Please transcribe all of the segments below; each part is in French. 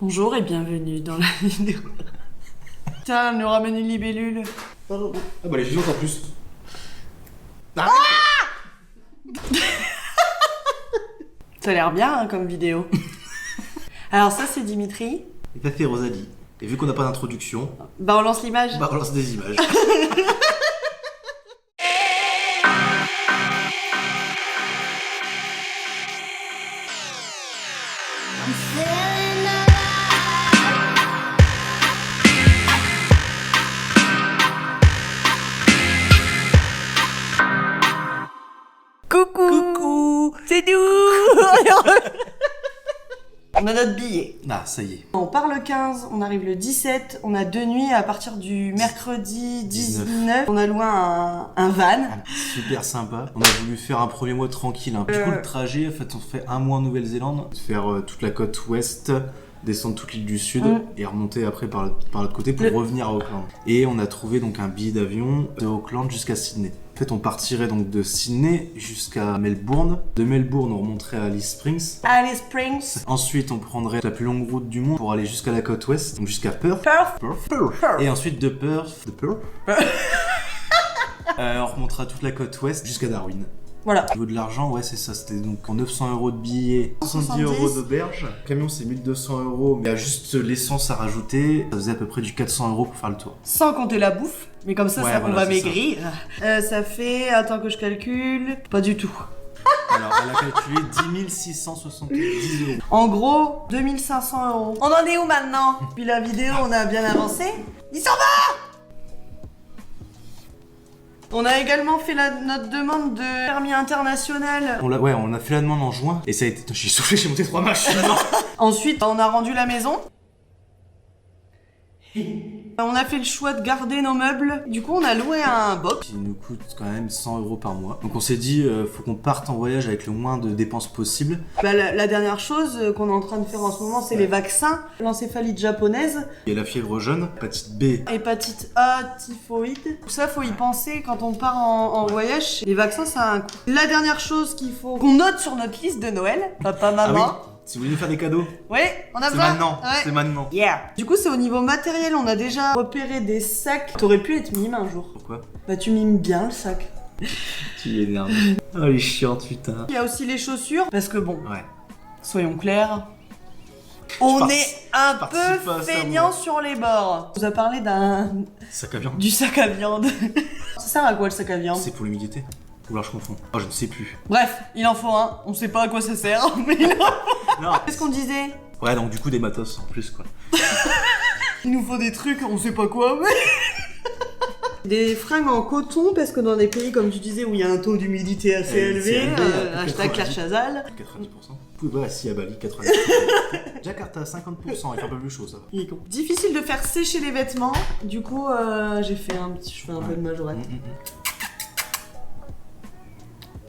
Bonjour et bienvenue dans la vidéo. Tiens, elle nous ramène une libellule. Pardon. Ah bah les vidéos en plus. Ah ça a l'air bien hein, comme vidéo. Alors ça c'est Dimitri. Et t'as fait Rosalie. Et vu qu'on n'a pas d'introduction, Bah on lance l'image. bah on lance des images. Coucou, c'est nous. On a notre billet. Ah ça y est. On part le 15, on arrive le 17, on a 2 nuits à partir du mercredi 19. On a loué un van. Super sympa. On a voulu faire un premier mois tranquille. Hein. Du coup le trajet, en fait on fait un mois en Nouvelle-Zélande, faire toute la côte ouest, descendre toute l'île du sud et remonter après par l'autre côté pour revenir à Auckland. Et on a trouvé donc un billet d'avion de Auckland jusqu'à Sydney. En fait, on partirait donc de Sydney jusqu'à Melbourne. De Melbourne, on remonterait à Alice Springs. Alice Springs. Ensuite, on prendrait la plus longue route du monde pour aller jusqu'à la côte ouest, donc jusqu'à Perth. Perth. Et ensuite de Perth, on remontera toute la côte ouest jusqu'à Darwin. Voilà. Au niveau de l'argent, ouais, c'est ça. C'était donc en 900 € de billets, 70 € d'auberge. Le camion, c'est 1200 €, mais il y a juste l'essence à rajouter. Ça faisait à peu près du 400 € pour faire le tour. Sans compter la bouffe. Mais comme ça, Ouais, ça voilà, on va c'est maigrir. Ça fait, attends que je calcule, pas du tout. Alors, elle a calculé 10 670 €. En gros, 2500 €. On en est où maintenant? Puis la vidéo, on a bien avancé. Il s'en va! On a également fait notre demande de permis international. On a fait la demande en juin et ça a été. J'ai soufflé, j'ai monté 3 machines. Ensuite, on a rendu la maison. On a fait le choix de garder nos meubles. Du coup, on a loué un box. Qui nous coûte quand même 100 € par mois. Donc on s'est dit, faut qu'on parte en voyage avec le moins de dépenses possible. Bah, la dernière chose qu'on est en train de faire en ce moment, c'est les vaccins. L'encéphalite japonaise. Il y a la fièvre jaune, hépatite B. Hépatite A, typhoïde. Tout ça, faut y penser quand on part en voyage. Les vaccins, ça a un coût. La dernière chose qu'il faut qu'on note sur notre liste de Noël, papa, maman. Ah oui, si vous voulez nous faire des cadeaux, Ouais, on a c'est besoin. maintenant. Ouais. C'est maintenant. Yeah. Du coup, c'est au niveau matériel, on a déjà repéré des sacs. T'aurais pu être mime un jour. Pourquoi? Bah, tu mimes bien le sac. Tu énerves. Oh, elle est chiante, putain. Il y a aussi les chaussures, parce que bon, Ouais. soyons clairs. On est un participe peu pas à ça, feignant moi. sur les bords. On vous a parlé Sac à viande. du sac à viande. Ça sert à quoi le sac à viande? C'est pour l'humidité. Ou alors je confonds. Oh, je ne sais plus. Bref, il en faut un. On sait pas à quoi ça sert, mais il en faut. Non. Qu'est-ce qu'on disait? Ouais, donc du coup, des matos en plus, quoi. Il nous faut des trucs, on sait pas quoi, mais... Des fringues en coton, parce que dans des pays, comme tu disais, où il y a un taux d'humidité assez élevé, hashtag Claire Chazal. 90%. Vous pouvez si à Bali, 90%. Jakarta, 50%, il fait un peu plus chaud, ça va. Il est con. Difficile de faire sécher les vêtements, du coup, je fais un peu de majorette.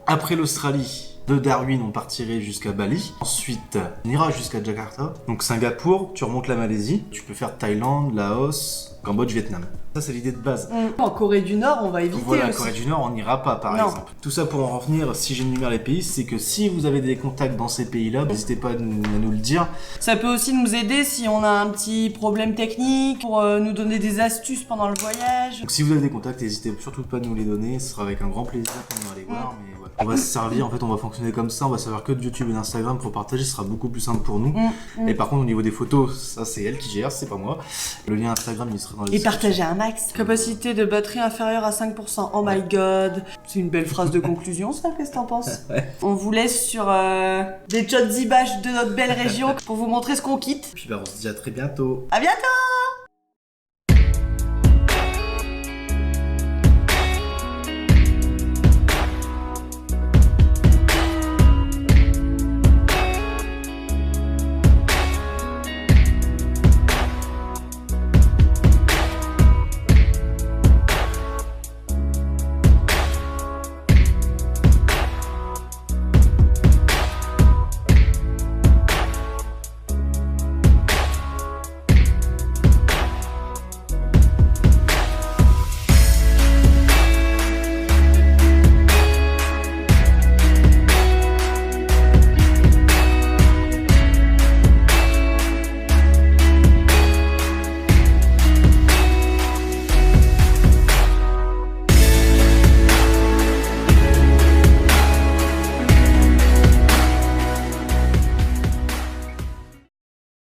Après l'Australie, de Darwin, on partirait jusqu'à Bali. Ensuite, on ira jusqu'à Jakarta. Donc Singapour, tu remontes la Malaisie. Tu peux faire Thaïlande, Laos, Cambodge, Vietnam. Ça, c'est l'idée de base. En Corée du Nord, on va éviter Voilà, aussi. Corée du Nord, on n'ira pas, par Non. exemple. Tout ça pour en revenir, si j'énumère les pays, c'est que si vous avez des contacts dans ces pays-là, n'hésitez pas à nous le dire. Ça peut aussi nous aider si on a un petit problème technique, pour nous donner des astuces pendant le voyage. Donc si vous avez des contacts, n'hésitez surtout pas à nous les donner. Ce sera avec un grand plaisir qu'on va les voir. Mais voilà. On va se servir, en fait, on va fonctionner comme ça. On va servir que de YouTube et d'Instagram pour partager. Ce sera beaucoup plus simple pour nous. Et par contre, au niveau des photos, ça c'est elle qui gère, c'est pas moi. Le lien Instagram, il sera dans les Et partager un max. Capacité de batterie inférieure à 5%. Oh my god. C'est une belle phrase de conclusion, ça. Qu'est-ce que t'en penses? Ouais. On vous laisse sur des Chotzibash de notre belle région pour vous montrer ce qu'on quitte. Puis bah, on se dit à très bientôt. À bientôt!